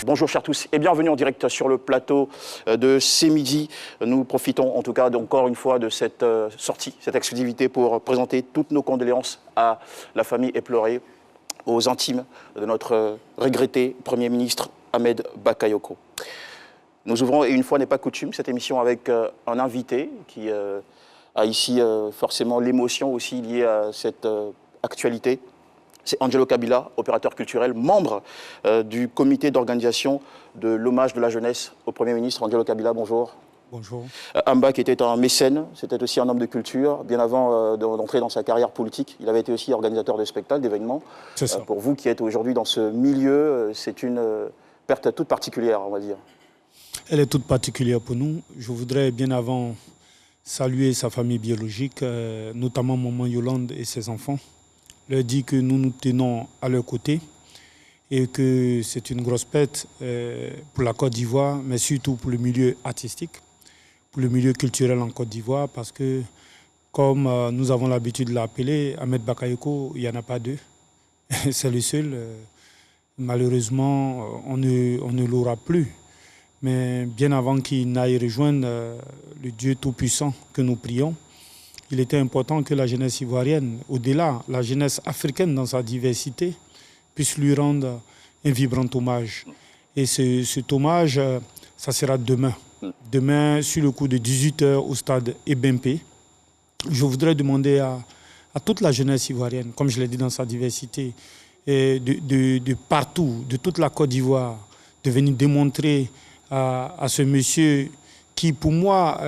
Bonjour chers tous et bienvenue en direct sur le plateau de C'est Midi. Nous profitons en tout cas encore une fois de cette sortie, cette exclusivité pour présenter toutes nos condoléances à la famille éplorée, aux intimes de notre regretté Premier ministre Ahmed Bakayoko. Nous ouvrons, et une fois n'est pas coutume, cette émission avec un invité qui a ici forcément l'émotion aussi liée à cette actualité. C'est Angelo Kabila, opérateur culturel, membre du comité d'organisation de l'hommage de la jeunesse au Premier ministre. Angelo Kabila, bonjour. Bonjour. Amba qui était un mécène, c'était aussi un homme de culture. Bien avant d'entrer dans sa carrière politique, il avait été aussi organisateur de spectacles, d'événements. C'est ça. Pour vous qui êtes aujourd'hui dans ce milieu, c'est une perte toute particulière, on va dire. Elle est toute particulière pour nous. Je voudrais bien avant saluer sa famille biologique, notamment maman Yolande et ses enfants. Leur dire que nous nous tenons à leur côté et que c'est une grosse perte pour la Côte d'Ivoire, mais surtout pour le milieu artistique, pour le milieu culturel en Côte d'Ivoire, parce que, comme nous avons l'habitude de l'appeler, Ahmed Bakayoko, il n'y en a pas deux. C'est le seul. Malheureusement, on ne l'aura plus. Mais bien avant qu'il n'aille rejoindre le Dieu Tout-Puissant que nous prions, il était important que la jeunesse ivoirienne, au-delà, la jeunesse africaine dans sa diversité, puisse lui rendre un vibrant hommage. Et cet hommage, ça sera demain. Demain, sur le coup de 18h au stade Ebempe. Je voudrais demander à toute la jeunesse ivoirienne, comme je l'ai dit dans sa diversité, de partout, de toute la Côte d'Ivoire, de venir démontrer à ce monsieur qui, pour moi,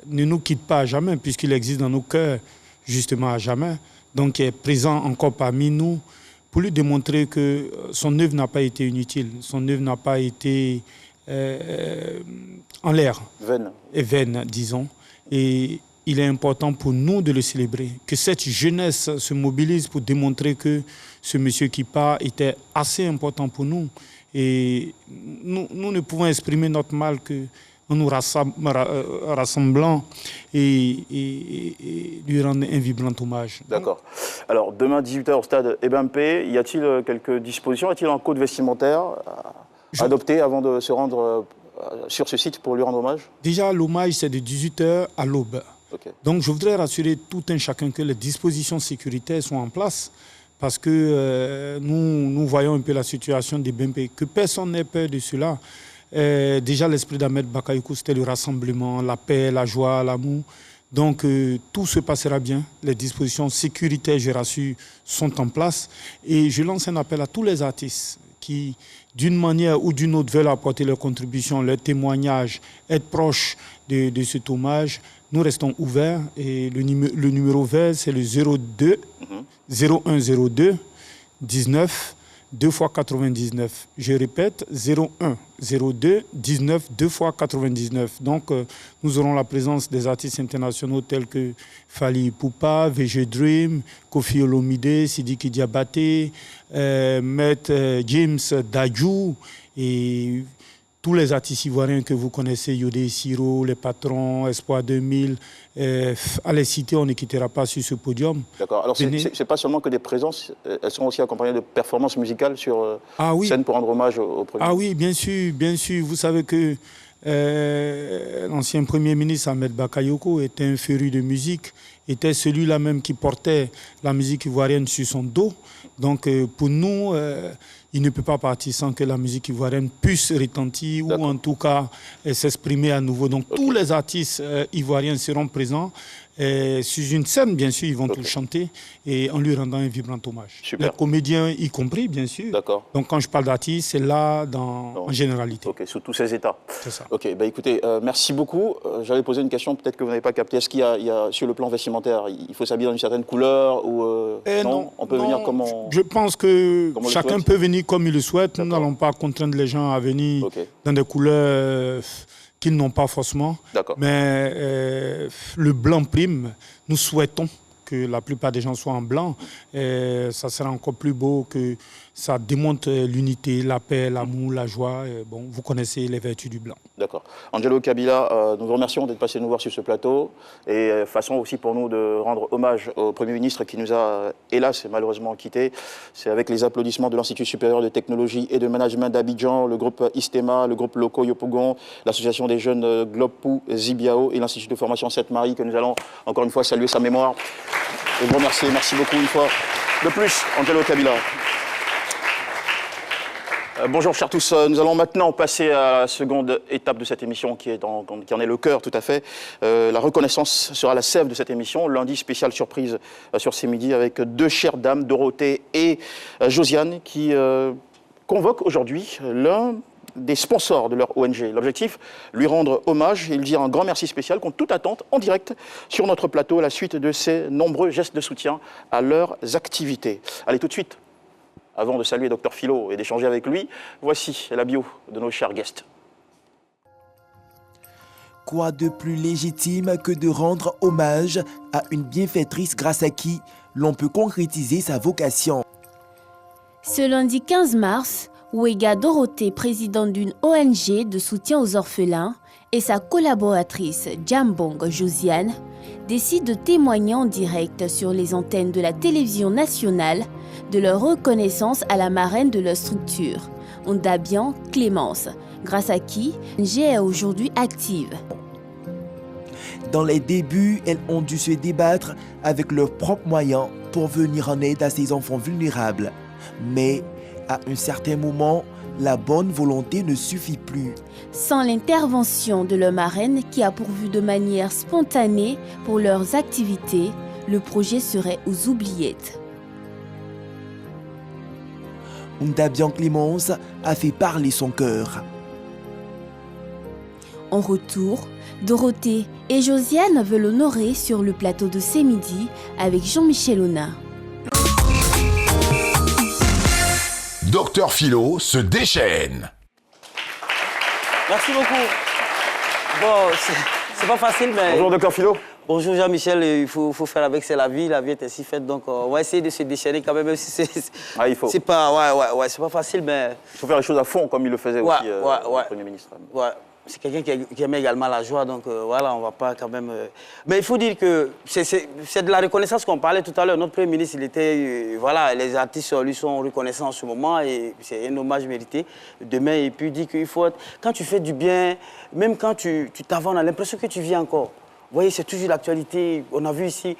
ne nous quitte pas à jamais, puisqu'il existe dans nos cœurs, justement à jamais, donc il est présent encore parmi nous, pour lui démontrer que son œuvre n'a pas été inutile, son œuvre n'a pas été en l'air, vaine, disons. Et il est important pour nous de le célébrer, que cette jeunesse se mobilise pour démontrer que ce monsieur qui part était assez important pour nous. Et nous ne pouvons exprimer notre mal que en nous rassemblant et lui rendre un vibrant hommage. D'accord. Alors, demain, 18h au stade Ebempe, y a-t-il quelques dispositions? Y a-t-il un code vestimentaire adopté avant de se rendre sur ce site pour lui rendre hommage? Déjà, l'hommage, c'est de 18h à l'aube. Okay. Donc, je voudrais rassurer tout un chacun que les dispositions sécuritaires sont en place parce que nous voyons un peu la situation d'Ebempe, que personne n'ait peur de cela. Déjà, l'esprit d'Ahmed Bakayoko, c'était le rassemblement, la paix, la joie, l'amour. Donc, tout se passera bien. Les dispositions sécuritaires, je rassure, sont en place. Et je lance un appel à tous les artistes qui, d'une manière ou d'une autre, veulent apporter leur contribution, leur témoignage, être proches de cet hommage. Nous restons ouverts. Et le numéro vert, c'est le 02 0102 19 2 x 99. Je répète, 01 02 19 2 x 99. Donc, nous aurons la présence des artistes internationaux tels que Fally Ipupa, VG Dream, Koffi Olomide, Sidiki Diabaté, Maître James Dadju et tous les artistes ivoiriens que vous connaissez, Yodé Siro, Les Patrons, Espoir 2000, à les citer, on ne quittera pas sur ce podium. D'accord. Alors, ce n'est pas seulement que des présences, elles sont aussi accompagnées de performances musicales sur scène pour rendre hommage au Premier ministre. Ah oui, bien sûr, bien sûr. Vous savez que l'ancien Premier ministre Ahmed Bakayoko était un féru de musique, était celui-là même qui portait la musique ivoirienne sur son dos. Donc, pour nous, il ne peut pas partir sans que la musique ivoirienne puisse retentir ou en tout cas s'exprimer à nouveau. Donc tous les artistes ivoiriens seront présents. Sur une scène, bien sûr, ils vont tous chanter et en lui rendant un vibrant hommage. Super. Les comédiens y compris, bien sûr. D'accord. Donc quand je parle d'artistes, c'est là en généralité. Ok, sous tous ces états. C'est ça. Ok, bah écoutez, merci beaucoup. J'allais poser une question, peut-être que vous n'avez pas capté. Est-ce qu'il y a, sur le plan vestimentaire, il faut s'habiller dans une certaine couleur ou non, on peut venir comme on... Je pense que chacun peut venir comme il le souhaite. Nous n'allons pas contraindre les gens à venir dans des couleurs qu'ils n'ont pas forcément. Mais le blanc prime. Nous souhaitons que la plupart des gens soient en blanc, ça sera encore plus beau, que ça démontre l'unité, la paix, l'amour, la joie. Bon, vous connaissez les vertus du blanc. D'accord. Angelo Kabila, nous vous remercions d'être passé nous voir sur ce plateau et façon aussi pour nous de rendre hommage au Premier ministre qui nous a, hélas et malheureusement, quittés. C'est avec les applaudissements de l'Institut supérieur de technologie et de management d'Abidjan, le groupe Istema, le groupe Loco Yopougon, l'association des jeunes Globpou Zibiao et l'Institut de formation Sainte-Marie que nous allons encore une fois saluer sa mémoire et vous remercier. Merci beaucoup une fois de plus, Angelo Kabila. Bonjour chers tous, nous allons maintenant passer à la seconde étape de cette émission qui en est le cœur tout à fait. La reconnaissance sera la sève de cette émission, lundi spécial surprise sur ces midis avec deux chères dames, Dorothée et Josiane, qui convoquent aujourd'hui l'un des sponsors de leur ONG. L'objectif, lui rendre hommage et lui dire un grand merci spécial contre toute attente en direct sur notre plateau à la suite de ces nombreux gestes de soutien à leurs activités. Allez tout de suite. Avant de saluer Dr Philo et d'échanger avec lui, voici la bio de nos chers guests. Quoi de plus légitime que de rendre hommage à une bienfaitrice grâce à qui l'on peut concrétiser sa vocation? Ce lundi 15 mars, Wega Dorothée, présidente d'une ONG de soutien aux orphelins, et sa collaboratrice Jambong Josiane décident de témoigner en direct sur les antennes de la télévision nationale de leur reconnaissance à la marraine de leur structure, Ondabian Clémence, grâce à qui l'ONG est aujourd'hui active. Dans les débuts, elles ont dû se débattre avec leurs propres moyens pour venir en aide à ces enfants vulnérables. Mais à un certain moment, la bonne volonté ne suffit plus. Sans l'intervention de leur marraine qui a pourvu de manière spontanée pour leurs activités, le projet serait aux oubliettes. Ondabian Clémence a fait parler son cœur. En retour, Dorothée et Josiane veulent honorer sur le plateau de ces midis avec Jean-Michel Ona. Dr Philo se déchaîne. Merci beaucoup. Bon, c'est pas facile, mais... Bonjour Dr Philo. Bonjour Jean-Michel, il faut faire avec, c'est la vie est ainsi faite, donc on va essayer de se déchaîner quand même si c'est... Ah, il faut. C'est pas, c'est pas facile, mais... Il faut faire les choses à fond comme il le faisait aussi le Premier ministre. Ouais. C'est quelqu'un qui aimait également la joie, donc voilà, on va pas quand même... Mais il faut dire que c'est de la reconnaissance qu'on parlait tout à l'heure. Notre Premier ministre, il était... voilà, les artistes lui sont reconnaissants en ce moment et c'est un hommage mérité. Demain, et puis il dit qu'il faut... Quand tu fais du bien, même quand tu t'avances, on a l'impression que tu vis encore. Vous voyez, c'est toujours l'actualité. On a vu ici,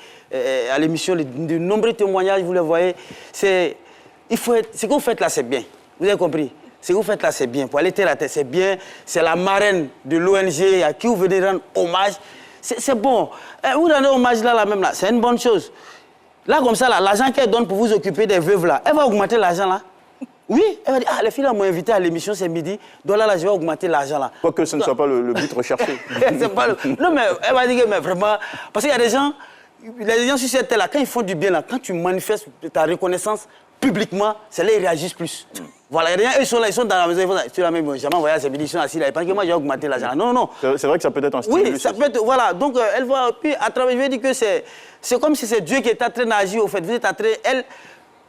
à l'émission, de nombreux témoignages, vous les voyez. Ce que vous faites là, c'est bien. Vous avez compris? Ce que vous faites là, c'est bien. Pour aller terre à terre, c'est bien. C'est la marraine de l'ONG à qui vous venez rendre hommage. C'est bon. Vous rendez hommage là, même là, c'est une bonne chose. Là, comme ça, l'argent qu'elle donne pour vous occuper des veuves là, elle va augmenter l'argent là. Oui, elle va dire, les filles m'ont invité à l'émission ce midi, donc là, je vais augmenter l'argent là. Quoique ce ne soit pas le but recherché. Non, mais elle va dire, mais vraiment, parce qu'il y a des gens sur cette terre là, quand ils font du bien là, quand tu manifestes ta reconnaissance publiquement, c'est là qu'ils réagissent plus. Voilà, il y a des gens, ils sont là, ils sont dans la maison, ils font ça. Tu l'as même jamais envoyé à ces midi, ils sont assis là, parce que moi j'ai augmenté l'argent. Non, non, non. C'est vrai que ça peut être un stimulus. Oui, ça peut être, voilà, donc elle va, puis à travers, je vais dire que c'est comme si c'est Dieu qui est en train d'agir au fait. Vous êtes en train,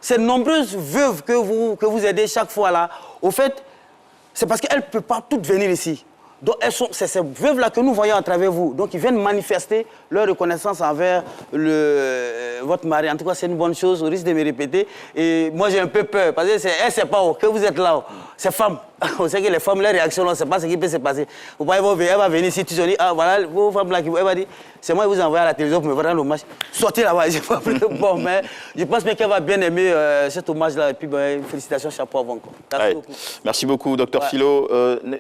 ces nombreuses veuves que vous aidez chaque fois là, au fait, c'est parce qu'elles ne peuvent pas toutes venir ici. Donc c'est ces veuves-là que nous voyons à travers vous. Donc ils viennent manifester leur reconnaissance envers votre mari. En tout cas, c'est une bonne chose, au risque de me répéter. Et moi, j'ai un peu peur, parce que elle ne sait pas que vous êtes là. Ces femmes, on sait que les femmes, leur réaction, on ne sait pas ce qui peut se passer. Vous voyez, elle va venir ici, tu dis, ah voilà, vos femmes là, elle va dire, c'est moi qui vous envoie à la télévision pour me rendre hommage. Sortez là-bas, j'ai pas pris. Bon, mais je pense bien qu'elle va bien aimer cet hommage-là. Et puis, félicitations, chapeau avant. Merci beaucoup. Merci beaucoup, Dr Philo.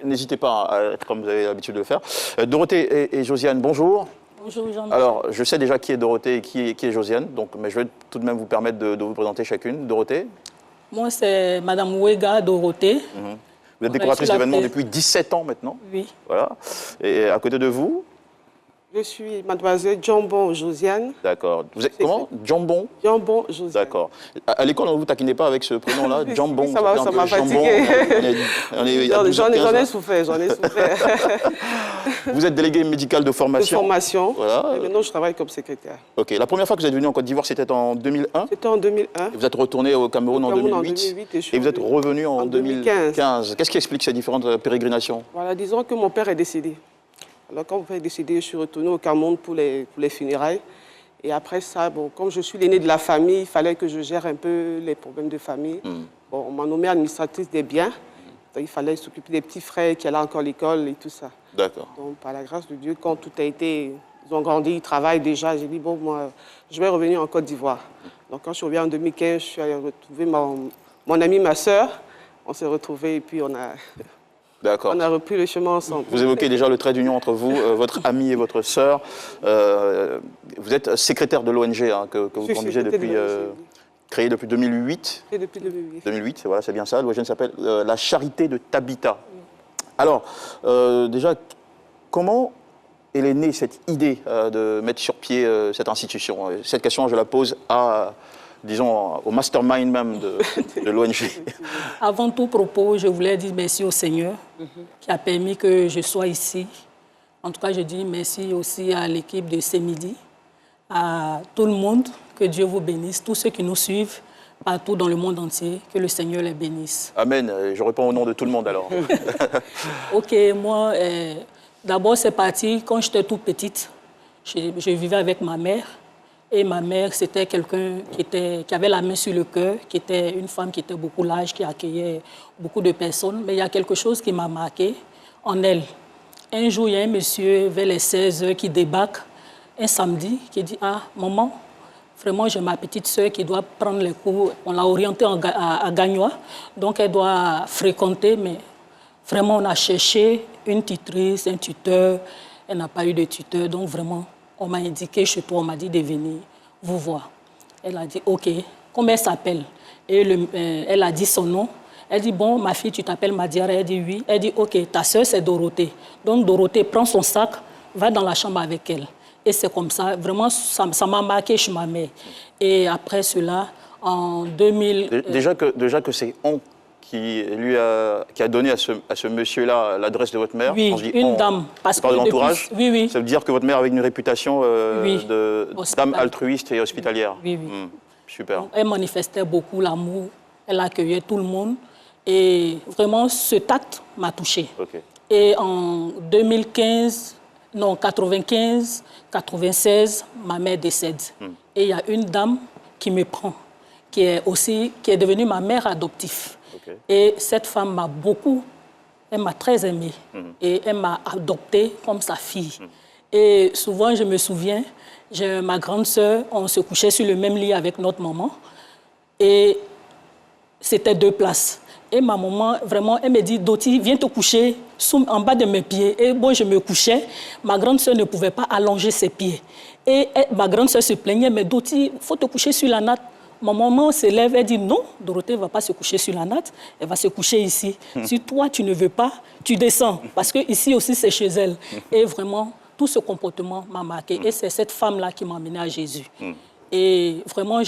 N'hésitez pas à être comme vous avez l'habitude de le faire. Dorothée et Josiane, bonjour. Bonjour Jean-Michel. Alors, je sais déjà qui est Dorothée et qui est Josiane, donc, mais je vais tout de même vous permettre de vous présenter chacune. Dorothée. Moi, c'est Madame Wega Dorothée. Vous êtes décoratrice d'événements depuis 17 ans maintenant. Oui. Voilà. Et à côté de vous? Je suis mademoiselle Jambon Josiane. D'accord. Vous êtes comment? Jambon? Jambon Josiane. D'accord. À l'école, on ne vous taquinez pas avec ce prénom-là? Jambon. Ça m'a fatigué. J'en ai souffert, Vous êtes délégué médical de formation? De formation. Voilà. Et maintenant, je travaille comme secrétaire. Ok. La première fois que vous êtes venu en Côte d'Ivoire, c'était en 2001? C'était en 2001. Et vous êtes retourné au Cameroun en 2008 et vous êtes revenu en 2015. Qu'est-ce qui explique ces différentes pérégrinations? Voilà, disons que mon père est décédé. Alors, quand mon père est décédé, je suis retournée au Cameroun pour les funérailles. Et après ça, bon, comme je suis l'aînée de la famille, il fallait que je gère un peu les problèmes de famille. Bon, on m'a nommée administratrice des biens. Donc, il fallait s'occuper des petits frères qui allaient encore à l'école et tout ça. D'accord. Donc, par la grâce de Dieu, quand tout a été... Ils ont grandi, ils travaillent déjà. J'ai dit, bon, moi, je vais revenir en Côte d'Ivoire. Donc, quand je suis revenu en 2015, je suis allée retrouver mon ami, ma sœur. On s'est retrouvés et puis on a repris le chemin ensemble. Vous évoquez déjà le trait d'union entre vous, votre ami et votre sœur. Vous êtes secrétaire de l'ONG que vous conduisez depuis... créée depuis 2008. Et depuis 2008. 2008, voilà, c'est bien ça. L'ONG s'appelle La Charité de Tabita. Alors, déjà, comment est née cette idée de mettre sur pied cette institution? Cette question, je la pose à... disons, au mastermind même de l'ONG. Avant tout propos, je voulais dire merci au Seigneur qui a permis que je sois ici. En tout cas, je dis merci aussi à l'équipe de CEMIDI, à tout le monde, que Dieu vous bénisse, tous ceux qui nous suivent partout dans le monde entier, que le Seigneur les bénisse. Amen. Je réponds au nom de tout le monde alors. Ok, moi, d'abord c'est parti quand j'étais toute petite. Je vivais avec ma mère. Et ma mère, c'était quelqu'un qui avait la main sur le cœur, qui était une femme qui était beaucoup large, qui accueillait beaucoup de personnes. Mais il y a quelque chose qui m'a marqué en elle. Un jour, il y a un monsieur vers les 16 heures qui débarque un samedi, qui dit « Ah, maman, vraiment, j'ai ma petite sœur qui doit prendre les cours. On l'a orientée à Gagnois, donc elle doit fréquenter. Mais vraiment, on a cherché une tutrice, un tuteur. Elle n'a pas eu de tuteur, donc vraiment... On m'a indiqué chez toi, on m'a dit de venir vous voir. Elle a dit, OK, comment elle s'appelle? Et elle a dit son nom. Elle dit, bon, ma fille, tu t'appelles Madiara? Elle dit, oui. Elle dit, OK, ta sœur, c'est Dorothée. Donc, Dorothée prend son sac, va dans la chambre avec elle. Et c'est comme ça, vraiment, ça m'a marqué chez ma mère. Et après cela, en 2000... Déjà que c'est on qui a donné à ce monsieur-là l'adresse de votre mère. Oui, une dame. Parce que de l'entourage. Oui, oui. Ça veut dire que votre mère avait une réputation de dame altruiste et hospitalière. Oui, oui. Super. Donc, elle manifestait beaucoup l'amour, elle accueillait tout le monde. Et vraiment, ce tact m'a touchée. Okay. Et en 95, 96, ma mère décède. Et il y a une dame qui me prend, qui est devenue ma mère adoptive. Okay. Et cette femme elle m'a très aimée. Et elle m'a adoptée comme sa fille. Et souvent, je me souviens, ma grande sœur, on se couchait sur le même lit avec notre maman. Et c'était 2 places. Et ma maman, vraiment, elle me dit, Doti, viens te coucher en bas de mes pieds. Et bon, je me couchais. Ma grande sœur ne pouvait pas allonger ses pieds. Et ma grande sœur se plaignait, mais Doti, il faut te coucher sur la natte. Ma maman se lève, elle dit non, Dorothée ne va pas se coucher sur la natte, elle va se coucher ici. Si toi, tu ne veux pas, tu descends, parce que ici aussi, c'est chez elle. Et vraiment, tout ce comportement m'a marqué. Et c'est cette femme-là qui m'a amenée à Jésus. Et vraiment,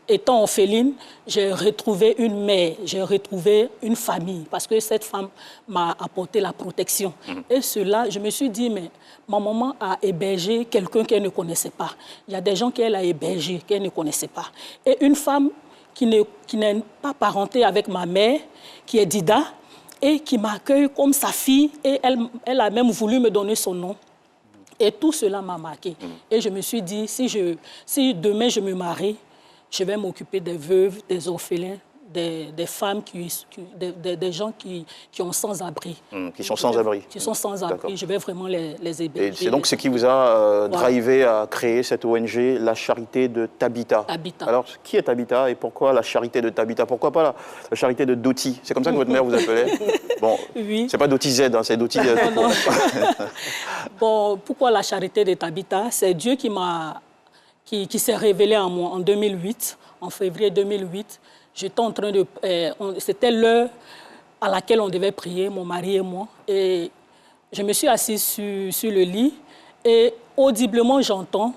étant orpheline, j'ai retrouvé une mère, j'ai retrouvé une famille, parce que cette femme m'a apporté la protection. Et cela, je me suis dit, mais ma maman a hébergé quelqu'un qu'elle ne connaissait pas. Il y a des gens qu'elle a hébergés, qu'elle ne connaissait pas. Et une femme qui n'est pas parentée avec ma mère, qui est Dida, et qui m'accueille comme sa fille, et elle a même voulu me donner son nom. Et tout cela m'a marqué. Et je me suis dit, si demain je me marie, je vais m'occuper des veuves, des orphelins, des femmes, des gens qui ont sans-abri. Qui sont sans-abri. Qui sont sans-abri. Je vais vraiment les héberger. C'est donc ce qui vous a drivé à créer cette ONG, la Charité de Tabita. Tabita. Alors, qui est Tabita et pourquoi la Charité de Tabita? Pourquoi pas la Charité de Doti? C'est comme ça que votre mère vous appelait? Bon, oui. C'est pas Doti Z, hein, c'est Doti... Non, non. Bon, pourquoi la Charité de Tabita? C'est Dieu qui s'est révélé en moi en 2008, en février 2008. J'étais en train de... c'était l'heure à laquelle on devait prier, mon mari et moi. Et je me suis assise sur le lit Et audiblement, j'entends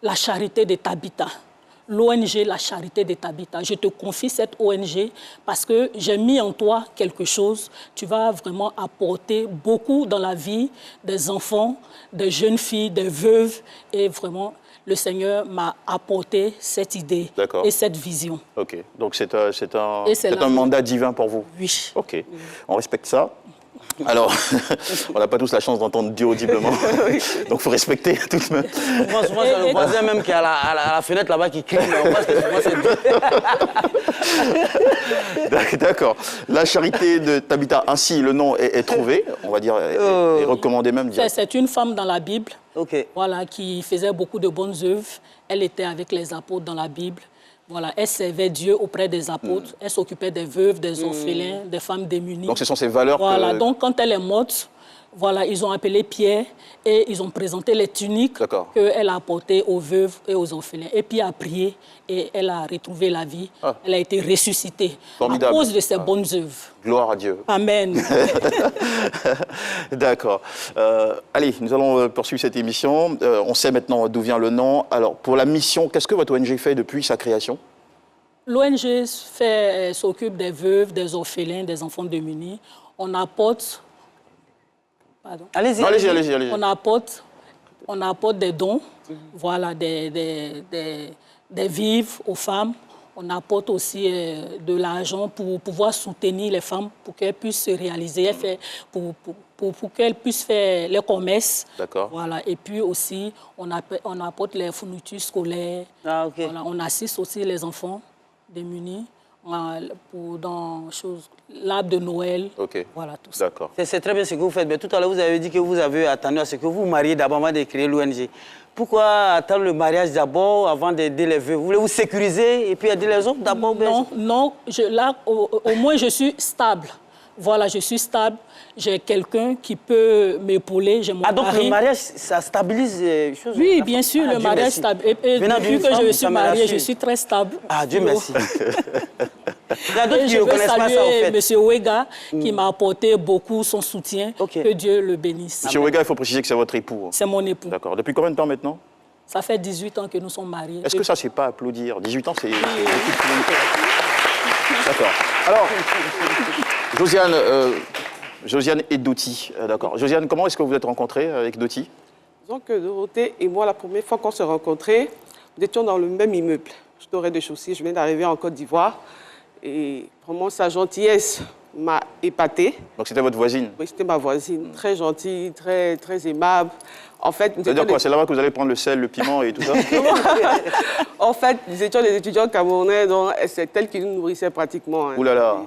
la charité de Tabitha. L'ONG La Charité de Tabitha. Je te confie cette ONG parce que j'ai mis en toi quelque chose. Tu vas vraiment apporter beaucoup dans la vie des enfants, des jeunes filles, des veuves. Et vraiment, le Seigneur m'a apporté cette idée et cette vision. Ok, donc c'est un mandat divin pour vous? Oui. Ok, on respecte ça. Alors, on n'a pas tous la chance d'entendre Dieu audiblement, donc il faut respecter tout de même. Souvent, c'est le voisin même qui est à la fenêtre là-bas qui crie, mais on pense que souvent c'est Dieu. D'accord. La charité de Tabitha, ainsi le nom est trouvé, on va dire, est recommandé même. C'est une femme dans la Bible, voilà, qui faisait beaucoup de bonnes œuvres. Elle était avec les apôtres dans la Bible. Voilà, elle servait Dieu auprès des apôtres, elle s'occupait des veuves, des orphelins, des femmes démunies. Donc ce sont ces valeurs voilà, donc quand elle est morte, voilà, ils ont appelé Pierre et ils ont présenté les tuniques qu'elle a apportées aux veuves et aux orphelins. Et puis a prié et elle a retrouvé la vie. Elle a été ressuscitée à cause de ses bonnes œuvres. Gloire à Dieu. Amen. D'accord. Allez, nous allons poursuivre cette émission. On sait maintenant d'où vient le nom. Alors, pour la mission, qu'est-ce que votre ONG fait depuis sa création? L'ONG s'occupe des veuves, des orphelins, des enfants démunis. On apporte... Pardon. Allez-y. On apporte des dons, voilà, des vivres aux femmes. On apporte aussi de l'argent pour pouvoir soutenir les femmes, pour qu'elles puissent se réaliser, pour qu'elles puissent faire le commerce. D'accord. Voilà. Et puis aussi, on apporte les fournitures scolaires. Voilà. On assiste aussi les enfants démunis dans l'arbre de Noël. Voilà, tout ça. D'accord. C'est très bien ce que vous faites. Mais tout à l'heure, vous avez dit que vous avez attendu à ce que vous vous mariez d'abord avant de créer l'ONG. Pourquoi attendre le mariage d'abord avant d'aider les veuves? Vous voulez vous sécuriser et puis aider les autres d'abord? Non, là, au moins, je suis stable. Voilà, je suis stable. J'ai quelqu'un qui peut m'épauler. Donc le mariage, ça stabilise les choses? Oui, bien sûr, le mariage stabilise. Et depuis que je suis mariée, je suis très stable. Ah, Dieu merci. Il y a d'autres qui ne reconnaissent pas ça, en fait. M. Wega, qui m'a apporté beaucoup son soutien. Que Dieu le bénisse. M. Wega, il faut préciser que c'est votre époux. C'est mon époux. D'accord. Depuis combien de temps maintenant? Ça fait 18 ans que nous sommes mariés. Est-ce que ça, c'est pas applaudir? 18 ans, c'est... D'accord. Alors, Josiane et Doti, d'accord. Josiane, comment est-ce que vous vous êtes rencontrée avec Doti? Disons que Dorothée et moi, la première fois qu'on s'est rencontrés, nous étions dans le même immeuble. J'étais au rez-de-chaussée, je viens d'arriver en Côte d'Ivoire. Et vraiment, sa gentillesse m'a épatée. Donc c'était votre voisine? Oui, c'était ma voisine. Très gentille, très, très aimable. En fait, c'est-à-dire quoi? C'est là-bas que vous allez prendre le sel, le piment et tout ça? En fait, nous étions des étudiants camerounais, donc c'est elle qui nous nourrissait pratiquement. Ouh là là.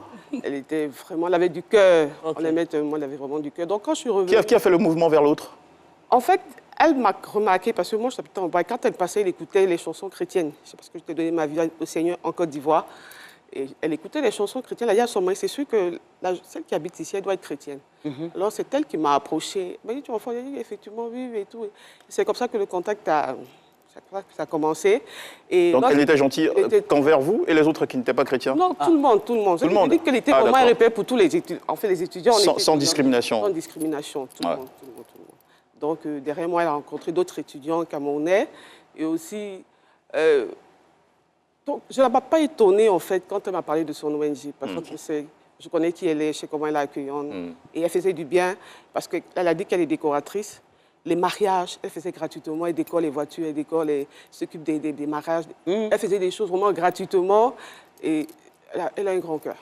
Elle était vraiment, elle avait du cœur. On l'aimait tellement, elle avait vraiment du cœur. Donc quand je suis revenue... Qui a fait le mouvement vers l'autre? En fait, elle m'a remarqué, parce que moi, je t'habitais en bas. Quand elle passait, elle écoutait les chansons chrétiennes. C'est parce que je t'ai donné ma vie au Seigneur en Côte d'Ivoire. Et elle écoutait les chansons chrétiennes. Elle a dit à son mari, c'est sûr que celle qui habite ici, elle doit être chrétienne. Alors c'est elle qui m'a approchée. Elle m'a dit, tu enfant, dit, effectivement, oui, et tout. C'est comme ça que le contact ça a commencé. Et donc elle était gentille qu'envers vous et les autres qui n'étaient pas chrétiens? Non, tout le monde, tout le monde. Tout le monde. Je dis qu'elle était vraiment répétée pour tous les étudiants. En fait, les étudiants... Sans discrimination? Sans discrimination, tout le monde. Donc derrière moi, elle a rencontré d'autres étudiants camerounais. Et aussi... donc, je ne l'ai pas étonnée, en fait, quand elle m'a parlé de son ONG, parce que je connais qui elle est, je sais comment elle est accueillante. Et elle faisait du bien, parce qu'elle a dit qu'elle est décoratrice. Les mariages, elle faisait gratuitement, elle décore les voitures, elle s'occupe des mariages. Elle faisait des choses vraiment gratuitement, et elle a un grand cœur.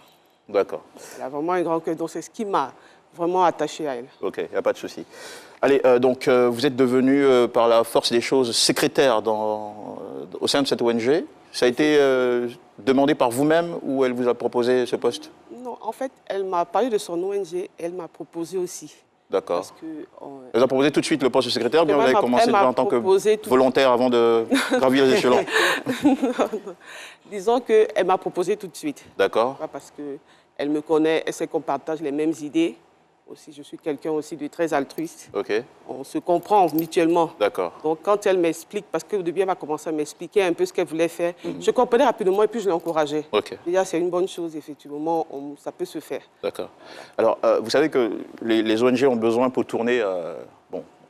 D'accord. Elle a vraiment un grand cœur, donc c'est ce qui m'a vraiment attachée à elle. Ok, il n'y a pas de souci. Allez, donc vous êtes devenu, par la force des choses, secrétaire au sein de cette ONG. Ça a été demandé par vous-même ou elle vous a proposé ce poste? Non, en fait, elle m'a parlé de son ONG et elle m'a proposé aussi. D'accord. Elle vous a proposé tout de suite le poste de secrétaire ou bien vous avez commencé déjà en tant que volontaire avant de gravir les échelons? Non. Disons qu'elle m'a proposé tout de suite. D'accord. Parce qu'elle me connaît, elle sait qu'on partage les mêmes idées. Aussi, je suis quelqu'un aussi de très altruiste. On se comprend mutuellement. D'accord. Donc, quand elle m'explique, parce qu'au début, elle m'a commencé à m'expliquer un peu ce qu'elle voulait faire, je comprenais rapidement et puis je l'encourageais. Déjà, c'est une bonne chose, effectivement, ça peut se faire. D'accord. Alors, vous savez que les ONG ont besoin pour tourner,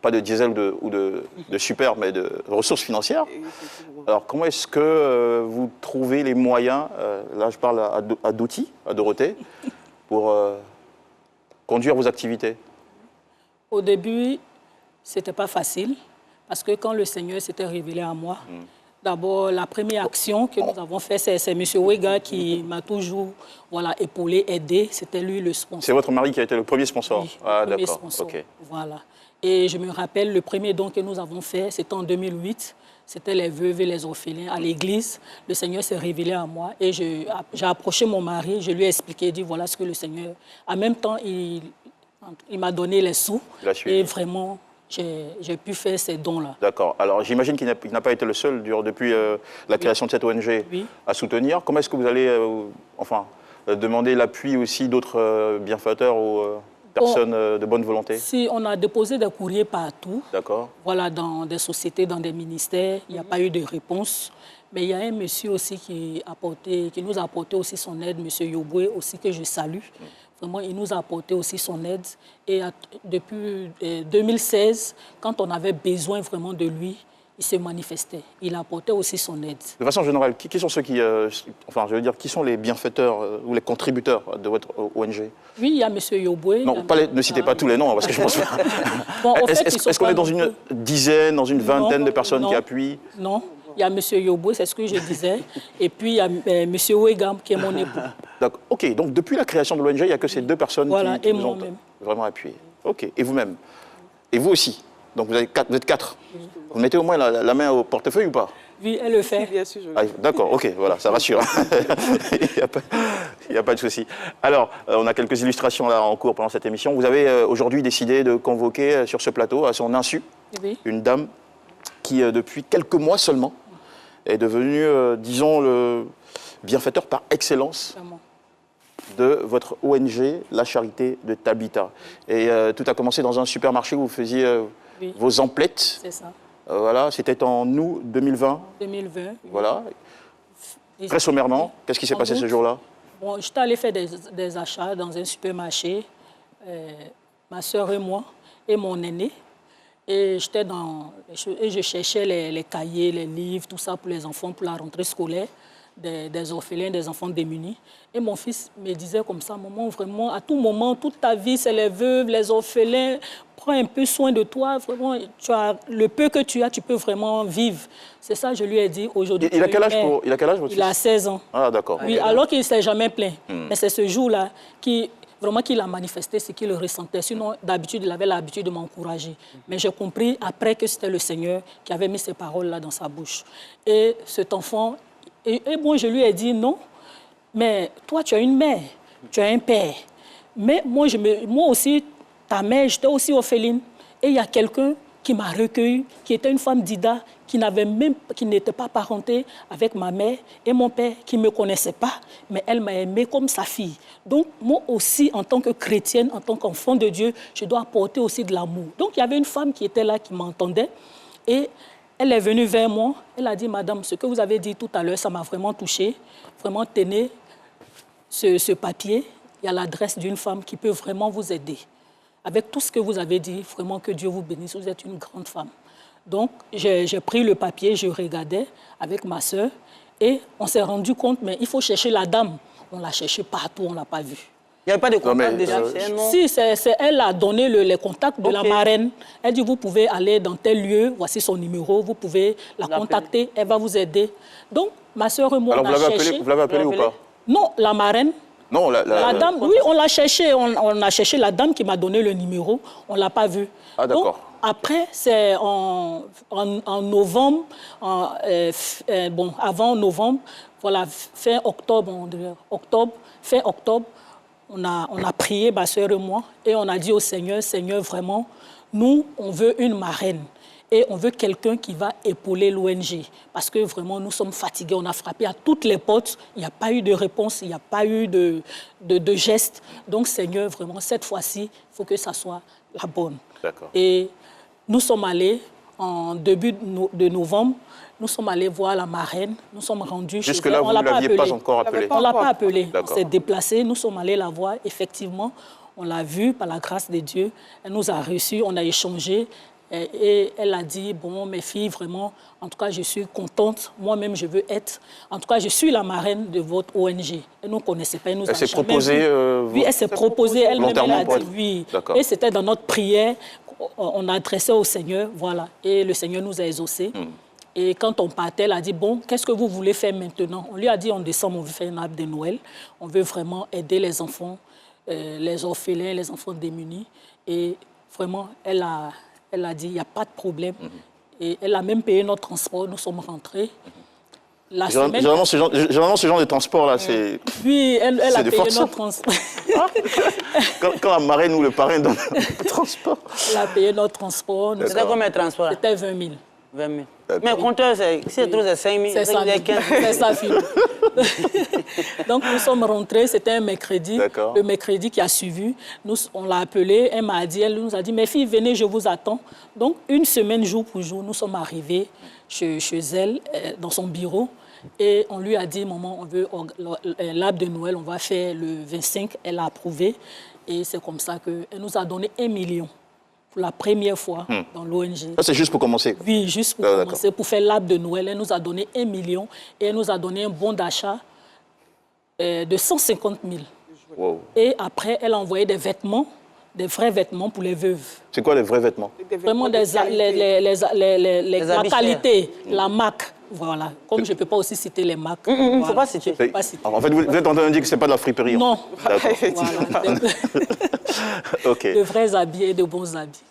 pas de diesel ou de super, mais de ressources financières. Alors, comment est-ce que vous trouvez les moyens, là je parle à d'outils, à Dorothée, pour conduire vos activités? Au début, ce n'était pas facile, parce que quand le Seigneur s'était révélé à moi, d'abord, la première action que nous avons faite, c'est M. Wega qui m'a toujours épaulé, aidé. C'était lui le sponsor. C'est votre mari qui a été le premier sponsor? Oui, ah, le premier d'accord. sponsor. Okay. Voilà. Et je me rappelle, le premier don que nous avons fait, c'était en 2008. C'était les veuves et les orphelins à l'église. Le Seigneur s'est révélé à moi et j'ai approché mon mari, je lui ai expliqué, dit voilà ce que le Seigneur... En même temps, il m'a donné les sous et vraiment, j'ai pu faire ces dons-là. D'accord. Alors, j'imagine qu'il n'a pas été le seul depuis la création de cette ONG à soutenir. Comment est-ce que vous allez demander l'appui aussi d'autres bienfaiteurs ou personnes de bonne volonté? Si, on a déposé des courriers partout. D'accord. Voilà, dans des sociétés, dans des ministères. Il n'y a pas eu de réponse. Mais il y a un monsieur aussi qui nous a apporté aussi son aide, monsieur Yoboué, aussi que je salue. Vraiment, il nous a apporté aussi son aide. Et depuis 2016, quand on avait besoin vraiment de lui, il se manifestait. Il apportait aussi son aide. De façon générale, qui sont ceux qui... qui sont les bienfaiteurs ou les contributeurs de votre ONG? Oui, il y a M. Yoboué. Non, ne citez pas tous les noms, parce que je pense... Bon, est-ce qu'on est dans une dizaine, dans une vingtaine de personnes qui appuient? Non. Il y a M. Yoboué, c'est ce que je disais. Et puis, il y a M. Wegam, qui est mon époux. D'accord. OK, donc depuis la création de l'ONG, il n'y a que ces deux personnes qui vous ont vraiment appuyé. OK. Et vous-même? Et vous aussi? Donc vous êtes quatre. Vous mettez au moins la main au portefeuille ou pas? Oui, elle le fait. Bien sûr, d'accord, OK, voilà, ça rassure. Il n'y a pas de souci. Alors, on a quelques illustrations là en cours pendant cette émission. Vous avez aujourd'hui décidé de convoquer sur ce plateau, à son insu, une dame qui, depuis quelques mois seulement, est devenue, disons, le bienfaiteur par excellence de votre ONG, La Charité de Tabitha. Et tout a commencé dans un supermarché où vous faisiez vos emplettes. C'est ça. Voilà, c'était en août 2020. 2020. Voilà. Très sommairement, qu'est-ce qui s'est passé ce jour-là? Bon, j'étais allée faire des achats dans un supermarché, ma soeur et moi, et mon aîné. Et je cherchais les cahiers, les livres, tout ça pour les enfants, pour la rentrée scolaire, des orphelins, des enfants démunis. Et mon fils me disait comme ça, maman, vraiment, à tout moment, toute ta vie, c'est les veuves, les orphelins, prends un peu soin de toi, vraiment, le peu que tu as, tu peux vraiment vivre. C'est ça, je lui ai dit aujourd'hui. Il a quel âge, votre fils? Il a 16 ans. Ah, d'accord. Oui, alors qu'il ne s'est jamais plaint. Mais c'est ce jour-là qu'il a manifesté ce qu'il ressentait. Sinon, d'habitude, il avait l'habitude de m'encourager. Mais j'ai compris après que c'était le Seigneur qui avait mis ces paroles-là dans sa bouche. Et cet enfant, et moi, je lui ai dit non, mais toi, tu as une mère, tu as un père. Mais moi aussi, ta mère, j'étais aussi orpheline. Et il y a quelqu'un qui m'a recueilli, qui était une femme d'Ida, qui n'était pas parentée avec ma mère et mon père, qui ne me connaissait pas, mais elle m'a aimée comme sa fille. Donc, moi aussi, en tant que chrétienne, en tant qu'enfant de Dieu, je dois apporter aussi de l'amour. Donc, il y avait une femme qui était là, qui m'entendait, et elle est venue vers moi. Elle a dit, madame, ce que vous avez dit tout à l'heure, ça m'a vraiment touchée. Vraiment, tenez ce papier. Il y a l'adresse d'une femme qui peut vraiment vous aider. Avec tout ce que vous avez dit, vraiment que Dieu vous bénisse. Vous êtes une grande femme. Donc, j'ai pris le papier, je regardais avec ma soeur et on s'est rendu compte, mais il faut chercher la dame. On l'a cherchée partout, on ne l'a pas vue. Il n'y avait pas de contact déjà chez elle, non? Si, elle a donné les contacts de la marraine. Elle dit, vous pouvez aller dans tel lieu, voici son numéro, vous pouvez la contacter, elle va vous aider. Donc, ma soeur et moi, on a cherché. Vous l'avez appelée ou pas? Non, la marraine. Non, la dame, oui, on l'a cherché. On a cherché la dame qui m'a donné le numéro. On ne l'a pas vue. Ah, d'accord. Après, c'est en novembre, avant novembre, voilà, fin octobre, on a prié, ma soeur et moi, et on a dit au Seigneur, Seigneur, vraiment, nous, on veut une marraine. Et on veut quelqu'un qui va épauler l'ONG. Parce que vraiment, nous sommes fatigués. On a frappé à toutes les portes. Il n'y a pas eu de réponse, il n'y a pas eu de geste. Donc, Seigneur, vraiment, cette fois-ci, il faut que ça soit la bonne. D'accord. Et nous sommes allés, en début de novembre, nous sommes allés voir la marraine. Nous sommes rendus chez elle. Jusque-là, vous ne l'aviez pas encore appelée? On ne l'a pas appelée. On s'est déplacés. Nous sommes allés la voir. Effectivement, on l'a vue par la grâce de Dieu. Elle nous a reçus, on a échangé. Et elle a dit, bon, mes filles, vraiment, en tout cas, je suis contente. Moi-même, je veux être. En tout cas, je suis la marraine de votre ONG. Elle ne nous connaissait pas. Elle s'est proposée oui, elle s'est proposée. Elle-même, elle a dit oui. D'accord. Et c'était dans notre prière. On a adressé au Seigneur, voilà. Et le Seigneur nous a exaucés. Et quand on partait, elle a dit, bon, qu'est-ce que vous voulez faire maintenant? On lui a dit, en décembre, on veut faire une arbre de Noël. On veut vraiment aider les enfants, les orphelins, les enfants démunis. Et vraiment, elle a dit, il n'y a pas de problème. Et elle a même payé notre transport. Nous sommes rentrés. Généralement, ce genre de transport-là, c'est... Oui, elle a payé notre transport. quand la marraine ou le parrain donne le transport. Elle a payé notre transport. C'était combien de transport? C'était 20 000. 20 000. Mais le compteur, c'est 5 000. C'est ça, c'est ça, Philo. Donc, nous sommes rentrés, c'était un mercredi. Le mercredi qui a suivi, on l'a appelée, elle nous a dit, mes filles, venez, je vous attends. Donc, une semaine, jour pour jour, nous sommes arrivés chez elle, dans son bureau. Et on lui a dit, maman, on veut l'arbre de Noël, on va faire le 25. Elle a approuvé. Et c'est comme ça qu'elle nous a donné 1 million. Pour la première fois dans l'ONG. Ça, c'est juste pour commencer? Oui, juste pour commencer, pour faire l'arbre de Noël. Elle nous a donné 1 million et elle nous a donné un bon d'achat de 150 000. Wow. Et après, elle a envoyé des vêtements, des vrais vêtements pour les veuves. C'est quoi les vrais vêtements? Vraiment la qualité, la marque. Voilà. Comme je ne peux pas aussi citer les marques. Il ne faut pas citer. En fait, vous êtes en train de dire que ce n'est pas de la friperie? Non. D'accord. Voilà. Okay. De vrais habits et de bons habits.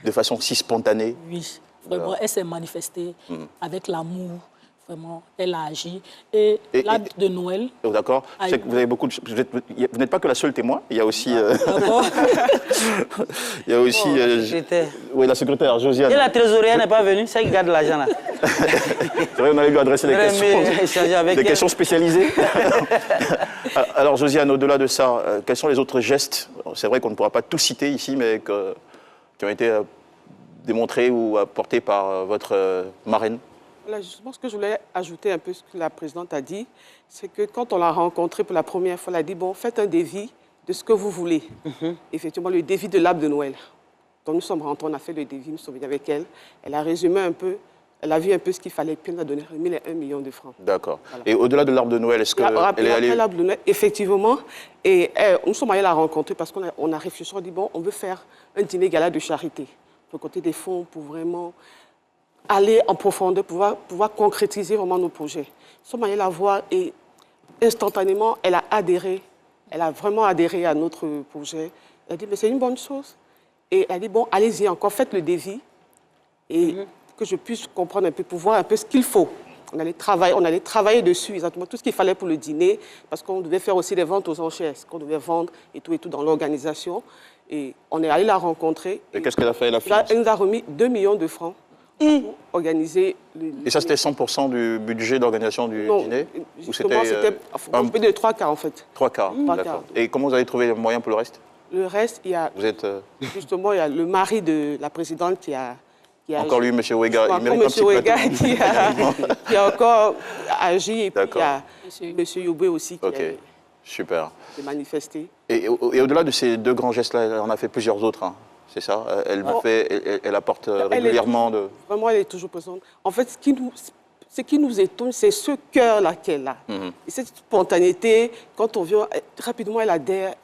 De façon si spontanée? Oui. Vraiment, elle s'est manifestée avec l'amour. Vraiment, elle a agi. Et l'arbre de Noël... D'accord. Je sais que vous avez beaucoup de... Vous n'êtes pas que la seule témoin. Il y a aussi... il y a aussi... oui, la secrétaire, Josiane. Et la trésorière n'est pas venue, c'est qui garde l'argent là. C'est vrai, on avait dû adresser des questions spécialisées. Alors, Josiane, au-delà de ça, quels sont les autres gestes? C'est vrai qu'on ne pourra pas tout citer ici, mais qui ont été démontrés ou apportés par votre marraine. Là, justement, ce que je voulais ajouter un peu ce que la présidente a dit, c'est que quand on l'a rencontrée pour la première fois, elle a dit, bon, faites un devis de ce que vous voulez. Effectivement, le devis de l'arbre de Noël. Donc nous sommes rentrés, on a fait le devis, nous sommes venus avec elle. Elle a résumé un peu, elle a vu un peu ce qu'il fallait, puis elle a donné 1 million de francs. D'accord. Voilà. Et au-delà de l'arbre de Noël, est-ce qu'elle est allée... l'arbre de Noël, effectivement. Et nous sommes allés la rencontrer parce qu'on a réfléchi, on a dit, bon, on veut faire un dîner gala de charité, pour côté des fonds, pour vraiment... aller en profondeur, pouvoir concrétiser vraiment nos projets. Nous sommes allés la voir et instantanément, elle a adhéré. Elle a vraiment adhéré à notre projet. Elle a dit, mais c'est une bonne chose. Et elle a dit, bon, allez-y encore, faites le devis. Et que je puisse comprendre un peu, pour voir un peu ce qu'il faut. On allait travailler dessus, exactement tout ce qu'il fallait pour le dîner, parce qu'on devait faire aussi des ventes aux enchères, ce qu'on devait vendre et tout dans l'organisation. Et on est allé la rencontrer. Et qu'est-ce qu'elle a fait, elle nous a remis 2 millions de francs. Organiser Et ça, c'était 100% du budget d'organisation du dîner? Ou c'était un peu de 3 quarts, en fait. 3 quarts, d'accord. Et comment vous avez trouvé les moyens pour le reste? Le reste, il y a... Justement, il y a le mari de la présidente qui a encore lui, M. Ouega. Il mérite un petit plateau. Qui a encore agi. Et puis, il y a M. Youbé aussi qui super. s'est manifesté. Et au-delà de ces 2 grands gestes-là, elle en a fait plusieurs autres, hein. C'est ça? Elle apporte régulièrement de... Vraiment, elle est toujours présente. En fait, ce qui nous étonne, c'est ce cœur-là qu'elle a. Et cette spontanéité, quand on vient, rapidement, elle adhère.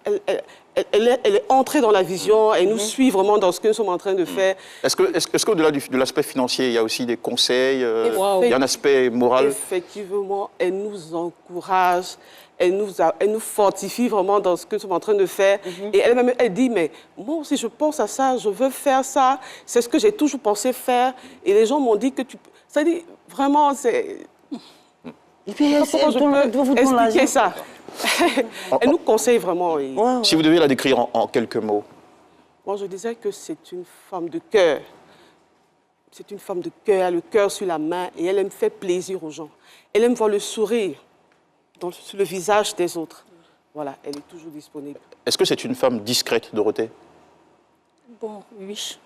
Elle est entrée dans la vision, elle nous suit vraiment dans ce que nous sommes en train de faire. Est-ce qu'au-delà de l'aspect financier, il y a aussi des conseils, il y a un aspect moral? Effectivement, elle nous encourage. Elle nous fortifie vraiment dans ce que nous sommes en train de faire. Et elle-même, elle dit, mais moi aussi, je pense à ça, je veux faire ça. C'est ce que j'ai toujours pensé faire. Et les gens m'ont dit que tu... Ça dit, vraiment, c'est... Et puis, comment je peux expliquer ça? Elle nous conseille vraiment. Si vous deviez la décrire en quelques mots. Moi, je disais que c'est une femme de cœur. C'est une femme de cœur, le cœur sur la main. Et elle aime faire plaisir aux gens. Elle aime voir le sourire sur le visage des autres. Voilà, elle est toujours disponible. Est-ce que c'est une femme discrète, Dorothée? Bon, oui.